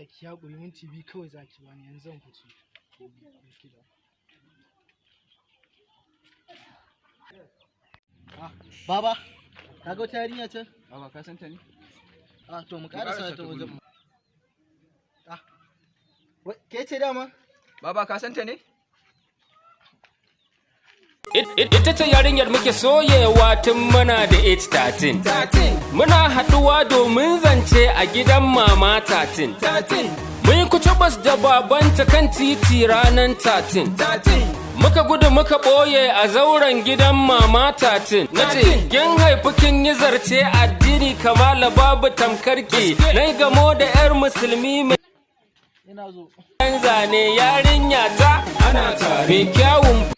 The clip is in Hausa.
Allah ki haƙuri minti biyu kawai zaki bani yanzu zan fice. Baba, ka ga wata yarinya can? Baba ka san ta ne? To mu ƙarasa ta wajen mu. Ke ce dama? Baba ka san ta ne? Ita ce yarinyar muke soyewa tun muna da age 13. Muna haɗuwa domin zance a gidan mama 13. Mun yi kucubas da babanta kan titi ranar 13. Muka gudu muka ɓoye a zauren gidan mama 13. Na ce, kin haifi kin yi zarce addini kamala babu tamkarki. Na yi gamo da 'yar musulmi mai zane yarinya ta ana tare kyawun